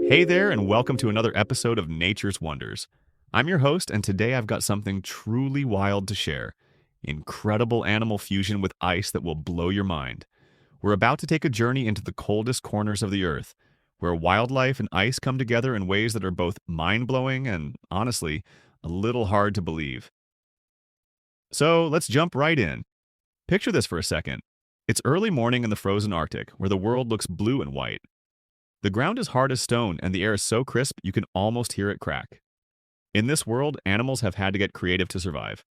Hey there, and welcome to another episode of Nature's Wonders. I'm your host, and today I've got something truly wild to share. Incredible animal fusion with ice that will blow your mind. We're about to take a journey into the coldest corners of the Earth, where wildlife and ice come together in ways that are both mind-blowing and, honestly, a little hard to believe. So let's jump right in. Picture this for a second. It's early morning in the frozen Arctic, where the world looks blue and white. The ground is hard as stone, and the air is so crisp you can almost hear it crack. In this world, animals have had to get creative to survive.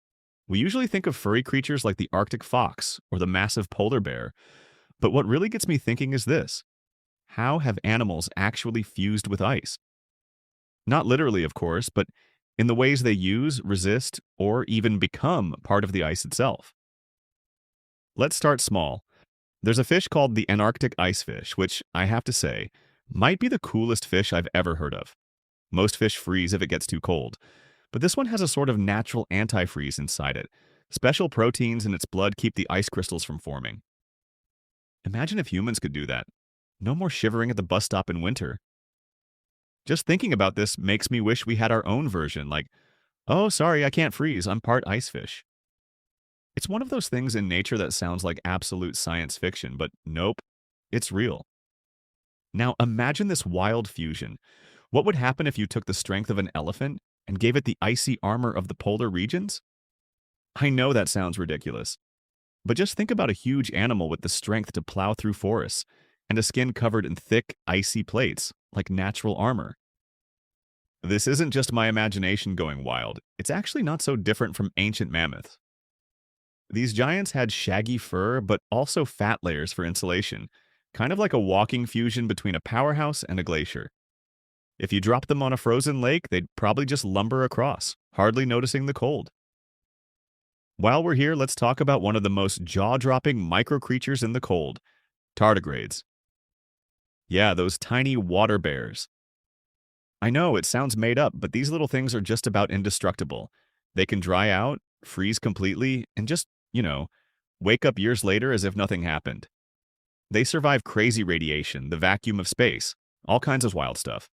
We usually think of furry creatures like the Arctic fox or the massive polar bear, but what really gets me thinking is this. How have animals actually fused with ice? Not literally, of course, but in the ways they use, resist, or even become part of the ice itself. Let's start small. There's a fish called the Antarctic icefish, which, I have to say, might be the coolest fish I've ever heard of. Most fish freeze if it gets too cold, but this one has a sort of natural antifreeze inside it. Special proteins in its blood keep the ice crystals from forming. Imagine if humans could do that. No more shivering at the bus stop in winter. Just thinking about this makes me wish we had our own version, like, oh, sorry, I can't freeze, I'm part ice fish. It's one of those things in nature that sounds like absolute science fiction, but nope, it's real. Now imagine this wild fusion. What would happen if you took the strength of an elephant and gave it the icy armor of the polar regions? I know that sounds ridiculous, but just think about a huge animal with the strength to plow through forests and a skin covered in thick, icy plates, like natural armor. This isn't just my imagination going wild. It's actually not so different from ancient mammoths. These giants had shaggy fur, but also fat layers for insulation, kind of like a walking fusion between a powerhouse and a glacier. If you dropped them on a frozen lake, they'd probably just lumber across, hardly noticing the cold. While we're here, let's talk about one of the most jaw-dropping micro-creatures in the cold, tardigrades. Yeah, those tiny water bears. I know, it sounds made up, but these little things are just about indestructible. They can dry out, freeze completely, and just, wake up years later as if nothing happened. They survive crazy radiation, the vacuum of space, all kinds of wild stuff.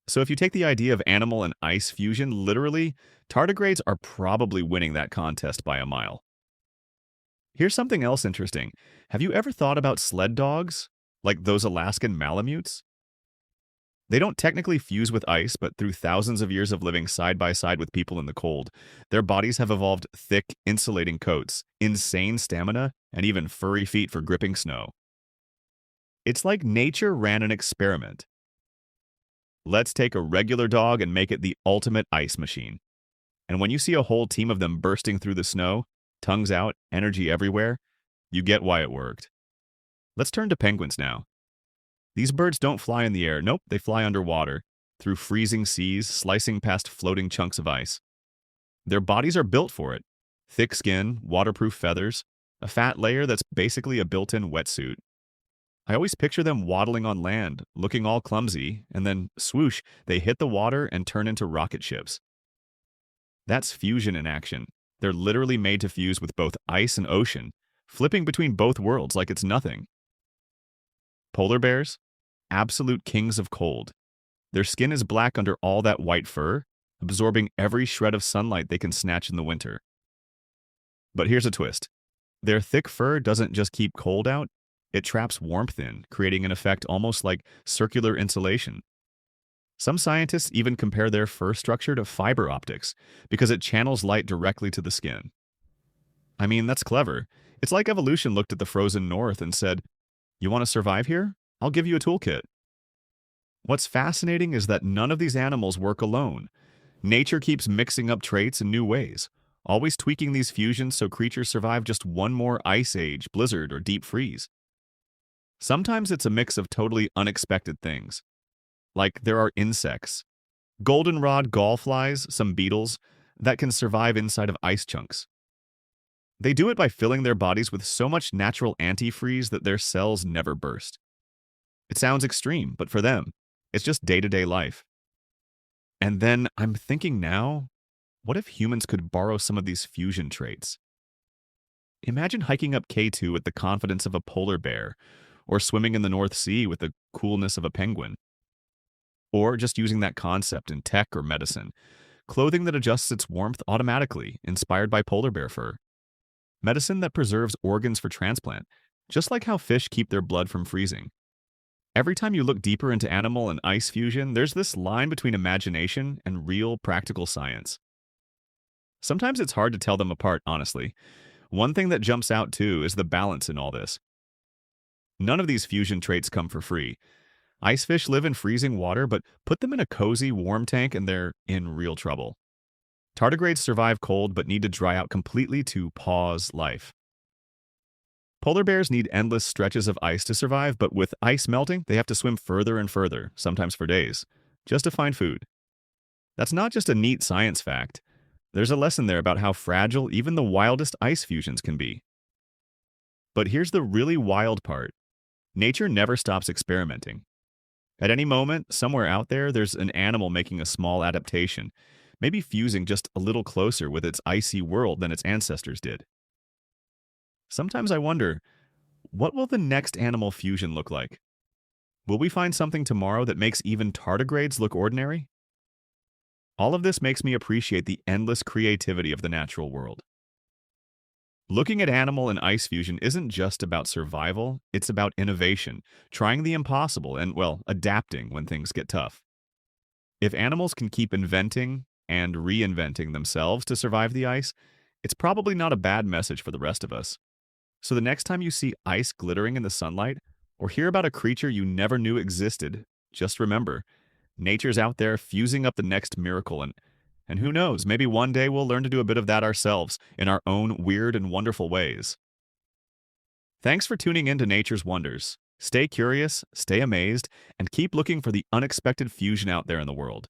So if you take the idea of animal and ice fusion literally, tardigrades are probably winning that contest by a mile. Here's something else interesting. Have you ever thought about sled dogs? Like those Alaskan Malamutes? They don't technically fuse with ice, but through thousands of years of living side by side with people in the cold, their bodies have evolved thick, insulating coats, insane stamina, and even furry feet for gripping snow. It's like nature ran an experiment. Let's take a regular dog and make it the ultimate ice machine. And when you see a whole team of them bursting through the snow, tongues out, energy everywhere, you get why it worked. Let's turn to penguins now. These birds don't fly in the air. Nope, they fly underwater, through freezing seas, slicing past floating chunks of ice. Their bodies are built for it. Thick skin, waterproof feathers, a fat layer that's basically a built-in wetsuit. I always picture them waddling on land, looking all clumsy, and then, swoosh, they hit the water and turn into rocket ships. That's fusion in action. They're literally made to fuse with both ice and ocean, flipping between both worlds like it's nothing. Polar bears? Absolute kings of cold. Their skin is black under all that white fur, absorbing every shred of sunlight they can snatch in the winter. But here's a twist. Their thick fur doesn't just keep cold out, it traps warmth in, creating an effect almost like circular insulation. Some scientists even compare their fur structure to fiber optics, because it channels light directly to the skin. I mean, that's clever. It's like evolution looked at the frozen north and said, "You want to survive here? I'll give you a toolkit." What's fascinating is that none of these animals work alone. Nature keeps mixing up traits in new ways, always tweaking these fusions so creatures survive just one more ice age, blizzard, or deep freeze. Sometimes it's a mix of totally unexpected things. Like there are insects, goldenrod gallflies, some beetles, that can survive inside of ice chunks. They do it by filling their bodies with so much natural antifreeze that their cells never burst. It sounds extreme, but for them, it's just day-to-day life. And then I'm thinking now, what if humans could borrow some of these fusion traits? Imagine hiking up K2 with the confidence of a polar bear, or swimming in the North Sea with the coolness of a penguin. Or just using that concept in tech or medicine. Clothing that adjusts its warmth automatically, inspired by polar bear fur. Medicine that preserves organs for transplant, just like how fish keep their blood from freezing. Every time you look deeper into animal and ice fusion, there's this line between imagination and real practical science. Sometimes it's hard to tell them apart, honestly. One thing that jumps out too is the balance in all this. None of these fusion traits come for free. Ice fish live in freezing water, but put them in a cozy, warm tank and they're in real trouble. Tardigrades survive cold but need to dry out completely to pause life. Polar bears need endless stretches of ice to survive, but with ice melting, they have to swim further and further, sometimes for days, just to find food. That's not just a neat science fact. There's a lesson there about how fragile even the wildest ice fusions can be. But here's the really wild part. Nature never stops experimenting. At any moment, somewhere out there, there's an animal making a small adaptation, maybe fusing just a little closer with its icy world than its ancestors did. Sometimes I wonder, what will the next animal fusion look like? Will we find something tomorrow that makes even tardigrades look ordinary? All of this makes me appreciate the endless creativity of the natural world. Looking at animal and ice fusion isn't just about survival, it's about innovation, trying the impossible and, well, adapting when things get tough. If animals can keep inventing and reinventing themselves to survive the ice, it's probably not a bad message for the rest of us. So the next time you see ice glittering in the sunlight, or hear about a creature you never knew existed, just remember, nature's out there fusing up the next miracle, and who knows, maybe one day we'll learn to do a bit of that ourselves in our own weird and wonderful ways. Thanks for tuning in to Nature's Wonders. Stay curious, stay amazed, and keep looking for the unexpected fusion out there in the world.